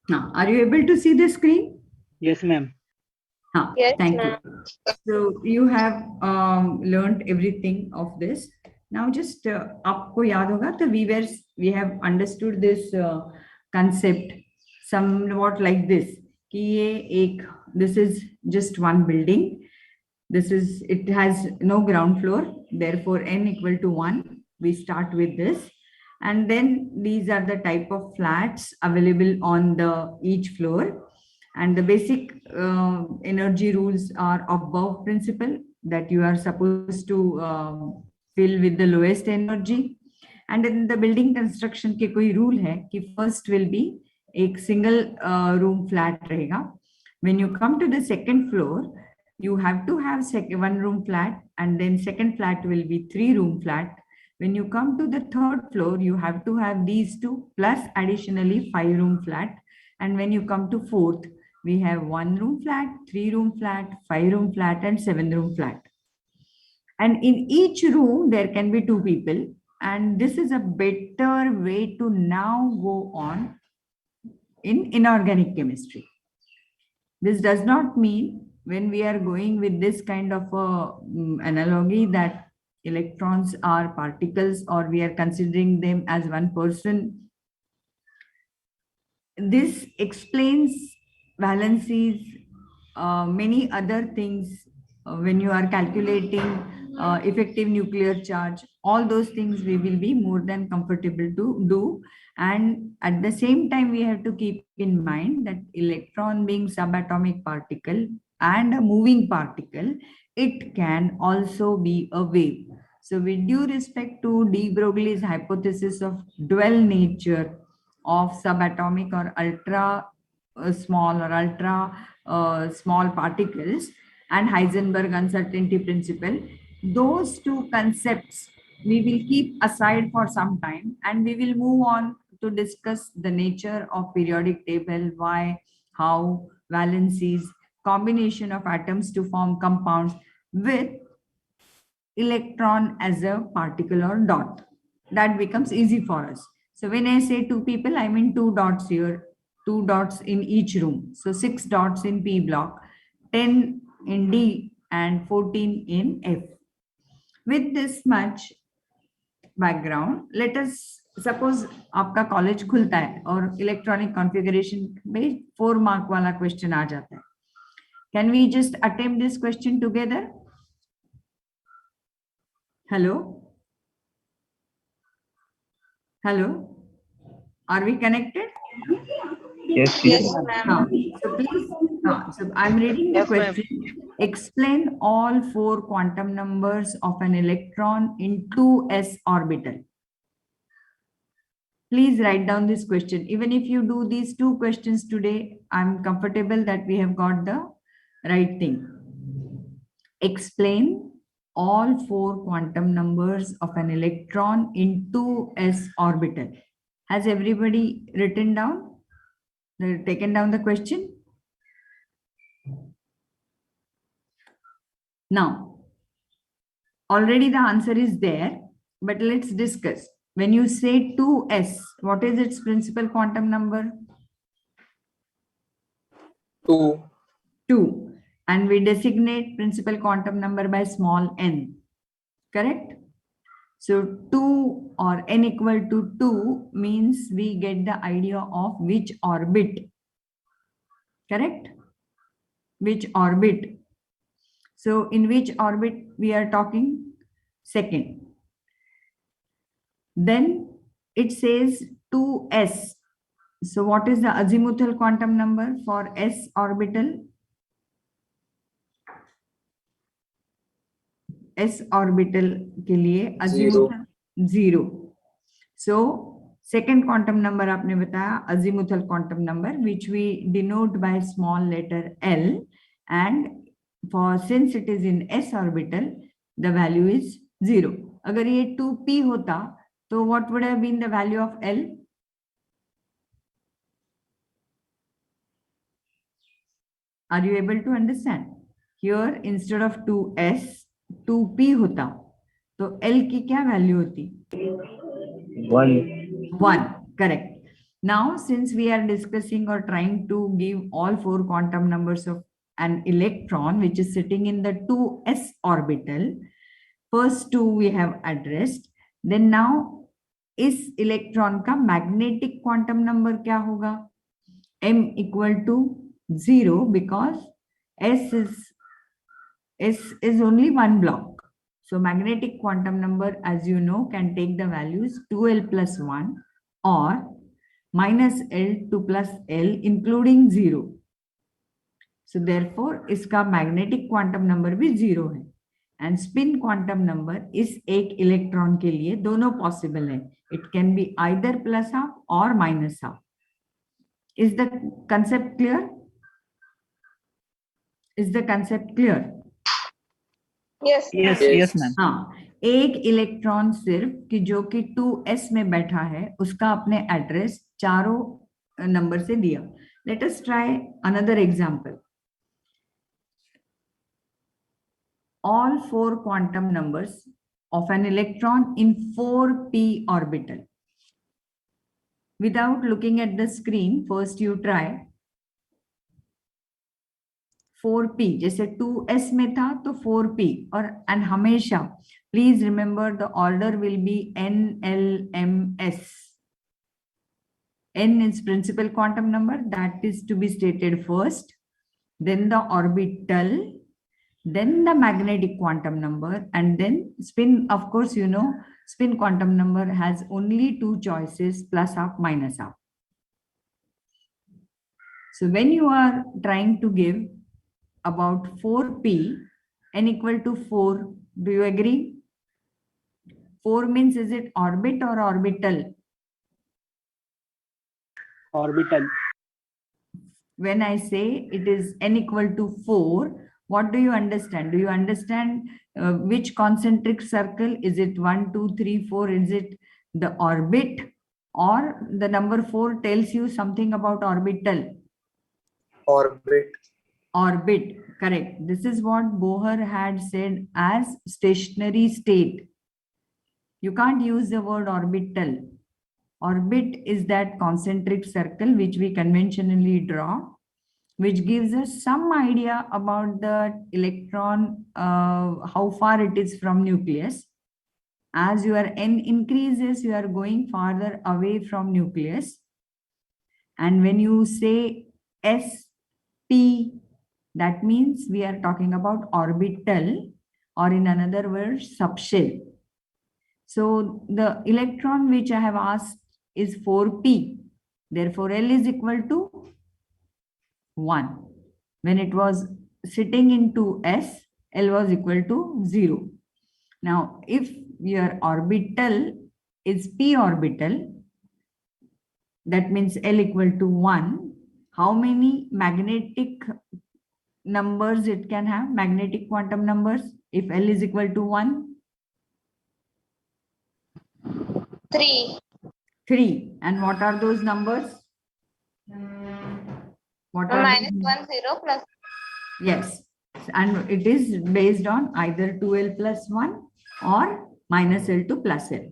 Now, are you able to see the screen? Yes, ma'am. Yes, Thank you. ma'am. So you have learned everything of this. Now, just आपको याद होगा तो we have understood this concept somewhat like this कि ये एक this is just one building. It has no ground floor, therefore n equal to 1. We start with this, and then these are the type of flats available on the each floor, and the basic energy rules are above principle, that you are supposed to fill with the lowest energy. And in the building construction के कोई rule है कि first will be एक single room flat रहेगा. When you come to the second floor, you have to have one room flat, and then second flat will be 3 room flat. When you come to the third floor, you have to have these two plus additionally 5 room flat. And when you come to fourth, we have 1 room flat, 3 room flat, 5 room flat, and 7 room flat. And in each room, there can be 2 people. And this is a better way to now go on in inorganic chemistry. This does not mean when we are going with this kind of analogy that electrons are particles or we are considering them as one person. This explains valencies, many other things when you are calculating effective nuclear charge. All those things we will be more than comfortable to do. And at the same time, we have to keep in mind that electron being subatomic particle and a moving particle, it can also be a wave. So with due respect to de Broglie's hypothesis of dual nature of subatomic or ultra small or ultra small particles and Heisenberg uncertainty principle, those two concepts we will keep aside for some time, and we will move on to discuss the nature of periodic table, why, how, valencies, combination of atoms to form compounds with electron as a particle or dot. That becomes easy for us. So when I say 2 people, I mean 2 dots here, 2 dots in each room. So 6 dots in P block, 10 in D, and 14 in F. With this much background, let us suppose आपका college खुलता है और electronic configuration में 4 mark वाला question आ जाता है. Can we just attempt this question together? Hello? Hello? Are we connected? Yes, Yes, teacher. ma'am. So please, so I'm reading the Yes, ma'am. question. Explain all 4 quantum numbers of an electron in 2s orbital. Please write down this question. Even if you do these 2 questions today, I'm comfortable that we have got the right thing. Explain all 4 quantum numbers of an electron in 2s orbital. Has everybody written down? Taken down the question? Now, already the answer is there, but let's discuss. When you say 2s, what is its principal quantum number? 2. 2. And we designate principal quantum number by small n. Correct? So 2 or n equal to 2 means we get the idea of which orbit. Correct? Which orbit? So in which orbit we are talking? Second. Then it says 2s. So what is the azimuthal quantum number for s orbital? S orbital के लिए azimuthal 0. So second quantum number आपने बताया azimuthal quantum number, which we denote by small letter L, and for since it is in s orbital, the value is 0. अगर ये 2p होता तो what would have been the value of L? Are you able to understand? Here instead of 2s, 2p होता तो L की क्या value होती? 1. 1. Correct. Now, since we are discussing or trying to give all 4 quantum numbers of an electron which is sitting in the 2s orbital, first 2 we have addressed. Then now इस electron का magnetic quantum number क्या होगा? m equal to 0 because s is only one block. So magnetic quantum number, as you know, can take the values 2l plus 1 or minus l to plus l including 0. So therefore इसका magnetic quantum number भी 0 है. And spin quantum number इस एक electron के लिए दोनों possible है. It can be either plus half or minus half. Is the concept clear? Is the concept clear? Yes. Yes, ma'am. yes, ma'am. हाँ, एक इलेक्ट्रॉन सिर्फ कि जो कि 2s में बैठा है उसका अपने एड्रेस चारों नंबर से दिया. Let us try another example. All 4 quantum numbers of an electron in 4p orbital. Without looking at the screen, first you try 4p. जैसे 2s में था तो 4p और and हमेशा please remember the order will be n, l, m, s. N is principal quantum number, that is to be stated first, then the orbital, then the magnetic quantum number, and then spin. Of course, you know, spin quantum number has only 2 choices, plus half, minus half. So when you are trying to give about 4p, n equal to 4, do you agree? 4 means, is it orbit or orbital? Orbital. When I say it is n equal to 4, what do you understand? Do you understand which concentric circle? Is it 1, 2, 3, 4? Is it the orbit, or the number 4 tells you something about orbital? Orbit. Orbit, correct. This is what Bohr had said as stationary state. You can't use the word orbital. Orbit is that concentric circle which we conventionally draw, which gives us some idea about the electron, how far it is from nucleus. As your n increases, you are going farther away from nucleus. And when you say sp, that means we are talking about orbital, or in another word, subshell. So the electron which I have asked is 4p. Therefore, L is equal to 1. When it was sitting into S, L was equal to 0. Now, if your orbital is p orbital, that means L equal to 1. How many magnetic numbers it can have, magnetic quantum numbers, if L is equal to 1? 3. 3. And what are those numbers? What are Minus those? 1, 0 plus. Yes. And it is based on either 2l plus 1 or minus l to plus l.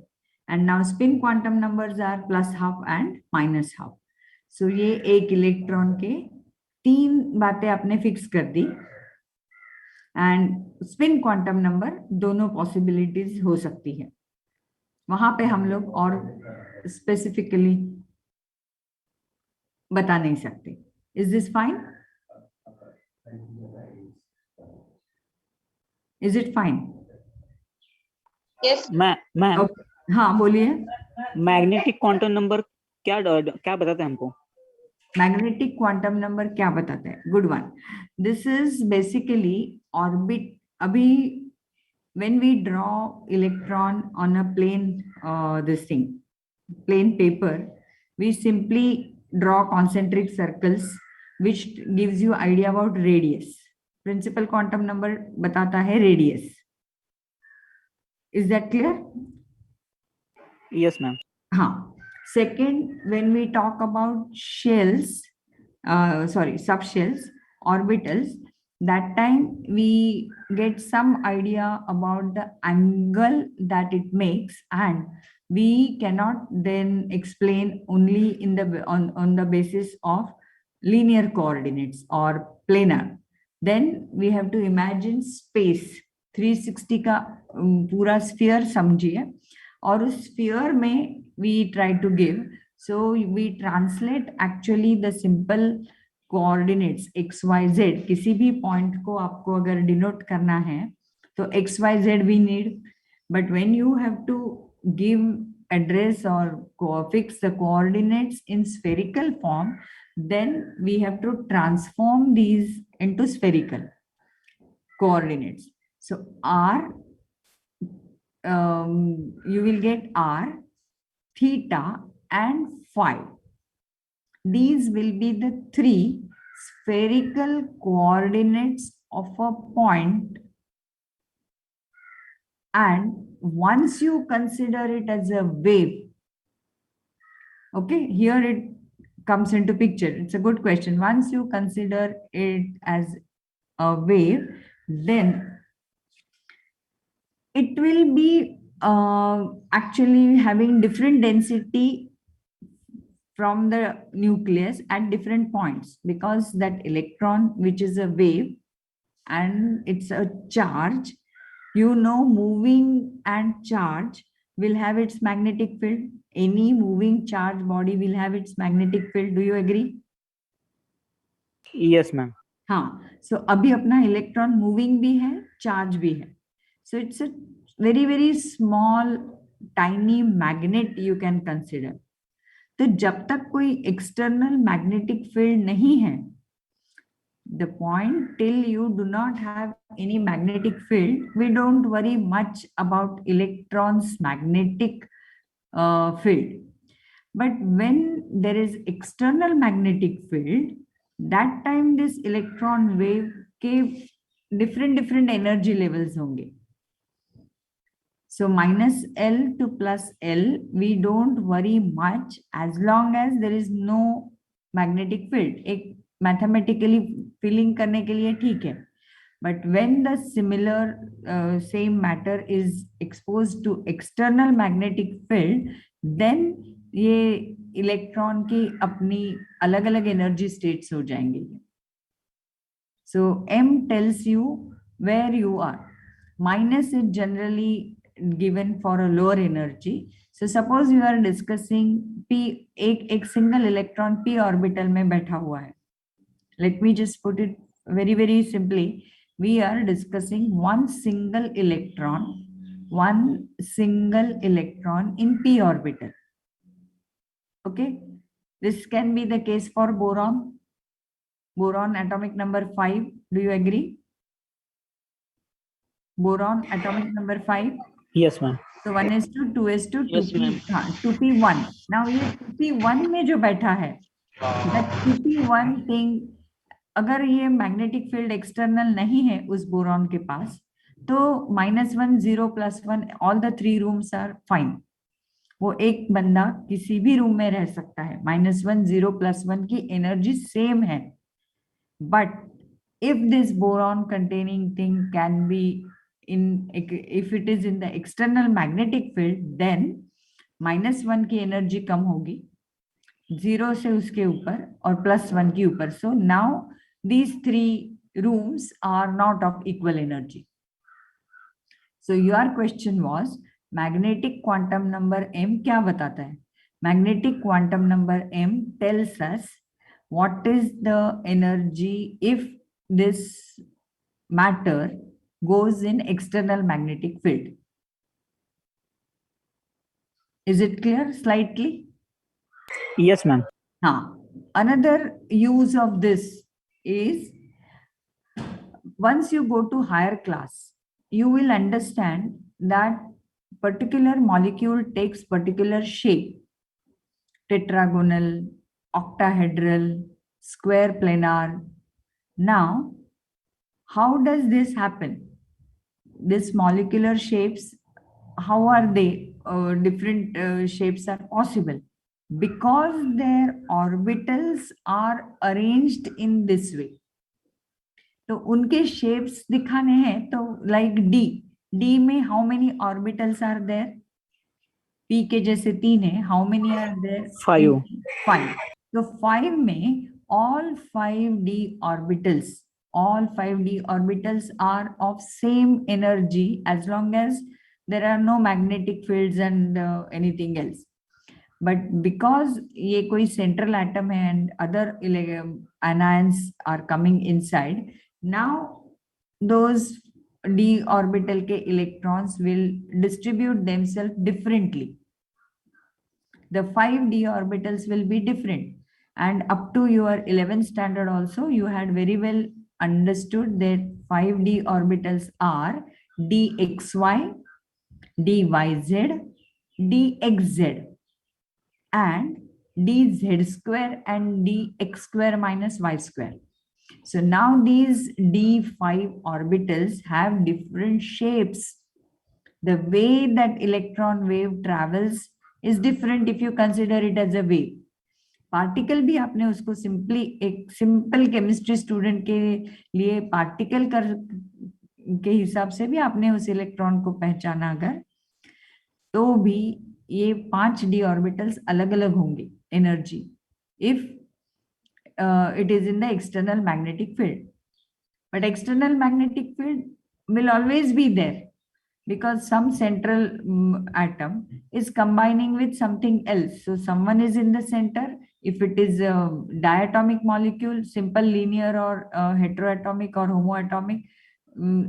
And now spin quantum numbers are plus half and minus half. So ये एक electron के 3 बातें आपने fix कर दी. And spin quantum number दोनों possibilities हो सकती है. वहां पे हम लोग और स्पेसिफिकली बता नहीं सकते. Is this fine? Is it fine? Yes. Ma'am, हाँ बोलिए. मैग्नेटिक क्वांटम नंबर क्या बताते हैं हमको? मैग्नेटिक क्वांटम नंबर क्या बताते हैं? Good one. This is basically orbit. अभी when we draw electron on a plain paper, we simply draw concentric circles which gives you idea about radius. Principal quantum number बताता है radius. Is that clear? Yes, ma'am. हाँ. Second, when we talk about shells, subshells, orbitals, that time we get some idea about the angle that it makes and we cannot then explain only in the on the basis of linear coordinates or planar. Then we have to imagine space 360 का पूरा sphere समझिए, और उस sphere में we try to give, so we translate actually the simple coordinates x y z. किसी भी point को आपको अगर denote करना है तो x y z we need, but when you have to give address or fix the coordinates in spherical form, then we have to transform these into spherical coordinates. So r, you will get r, theta and phi. These will be the three spherical coordinates of a point, and once you consider it as a wave, okay, here it comes into picture. It's a good question. Once you consider it as a wave, then it will be actually having different density from the nucleus at different points, because that electron, which is a wave and it's a charge, you know, moving and charge will have its magnetic field. Any moving charge body will have its magnetic field. Do you agree? Yes, ma'am. हाँ, so अभी अपना electron moving भी है, charge भी है, so it's a very very small tiny magnet you can consider. तो जब तक कोई एक्सटर्नल मैग्नेटिक फील्ड नहीं है, the point till you do not have any magnetic field, we don't worry much about electrons magnetic field. But when there is external magnetic field, that time this electron wave के different energy levels होंगे. So minus L to plus L, we don't worry much as long as there is no magnetic field. एक mathematically filling करने के लिए ठीक है. But when the similar same matter is exposed to external magnetic field, then ये electron की अपनी अलग अलग एनर्जी स्टेट्स हो जाएंगे. So M tells you where you are. Minus is generally given for a lower energy. So suppose you are discussing p, एक single electron p orbital में बैठा हुआ है. Let me just put it very very simply. We are discussing one single electron in p orbital. Okay, this can be the case for boron. Boron atomic number 5. Do you agree? Boron atomic number 5. Yes, ma'am. So 1s2, 2s2, Yes, 2p1. Now ये 2p1 में जो बैठा है, that 2p1 thing, अगर ये magnetic field external नहीं है उस बोरॉन के पास, तो -1, 0, +1, all the 3 rooms are fine. वो एक बंदा किसी भी रूम में रह सकता है. -1, 0, +1 की एनर्जी सेम है. But if this boron containing thing can be if it is in the external magnetic field, then -1 की एनर्जी कम होगी, 0 से उसके ऊपर और +1 के ऊपर. So now these 3 rooms are not of equal energy. So your question was magnetic quantum number m क्या बताता है? Magnetic quantum number m tells us what is the energy if this matter goes in external magnetic field. Is it clear slightly? Yes, ma'am. Another use of this is, once you go to higher class, you will understand that particular molecule takes particular shape: tetragonal, octahedral, square planar. Now, how does this happen? These molecular shapes, how are they? Different shapes are possible because their orbitals are arranged in this way. तो उनके shapes दिखाने हैं तो like D में how many orbitals are there? P के जैसे 3 है, how many are there? 5. 5. तो 5 में all 5d orbitals are of same energy as long as there are no magnetic fields and anything else. But because ये कोई central atom है and other anions are coming inside, now those d orbital के electrons will distribute themselves differently. The 5d orbitals will be different, and up to your 11th standard also you had very well understood that 5d orbitals are dxy, dyz, dxz, and dz square and dx square minus y square. So now these d5 orbitals have different shapes. The way that electron wave travels is different if you consider it as a wave. Particle भी आपने उसको simply एक simple chemistry student के लिए particle के हिसाब से भी आपने उस इलेक्ट्रॉन को पहचाना अगर, तो भी ये 5d ऑर्बिटल्स अलग अलग होंगे energy if it is in the external magnetic field. But external magnetic field will always be there because some central atom is combining with something else. So someone is in the center. If it is a diatomic molecule, simple linear or heteroatomic or homoatomic,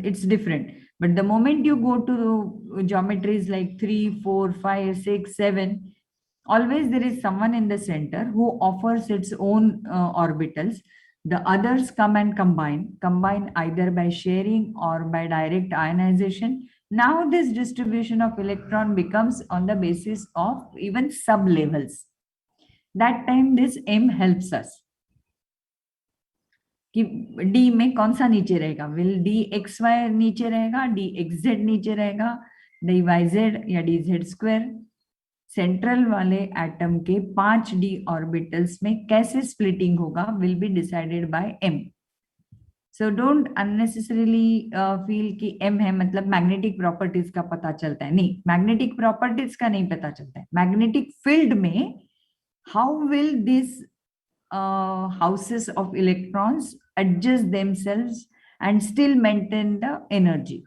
it's different. But the moment you go to geometries like 3, 4, 5, 6, 7, always there is someone in the center who offers its own orbitals. The others come and combine either by sharing or by direct ionization. Now this distribution of electron becomes on the basis of even sub-levels. That time this M helps us. कि D में कौन सा नीचे रहेगा? Will dxy नीचे रहेगा, dxz नीचे रहेगा, dyz या dz square? सेंट्रल वाले एटम के 5d ऑर्बिटल्स में कैसे स्प्लिटिंग होगा will be decided by m. So don't unnecessarily feel कि m है मतलब मैग्नेटिक प्रॉपर्टीज का पता चलता है. नहीं, मैग्नेटिक प्रॉपर्टीज का नहीं पता चलता है. मैग्नेटिक फील्ड में how will this houses of electrons adjust themselves and still maintain the energy.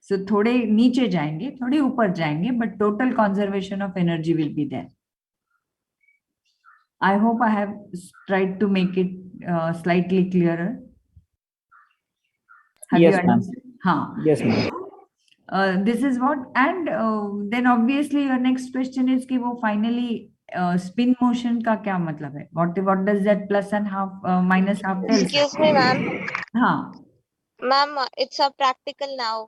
So थोड़े नीचे जाएंगे, थोड़े ऊपर जाएंगे, but total conservation of energy will be there. I hope I have tried to make it slightly clearer. Have Yes, you ma'am. understood? हाँ. Yes, ma'am. This is what, and then obviously your next question is कि वो finally spin motion का क्या मतलब है? What does that plus and half minus half tell? Excuse me, ma'am. हाँ. Ma'am, it's a practical now.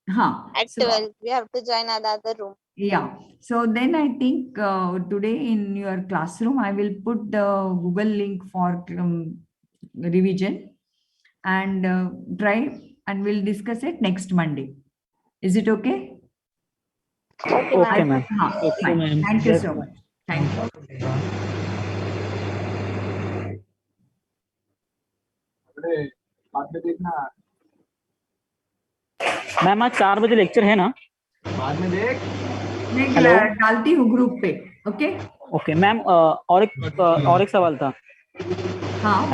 हाँ. At So, 12, we have to join another room. yeah. So then I think today in your classroom, I will put the Google link for revision and try, and we'll discuss it next Monday. Is it okay? Okay, Okay, ma'am. ma'am. हाँ, Okay, fine. ma'am. Thank you Yes, so ma'am. much. Thank you. बाद में देखना, ma'am आज 4 बजे lecture है ना? बाद में देख. मैं Hello? डालती हूँ ग्रुप पे. ओके. ओके मैम, और एक सवाल था. हाँ.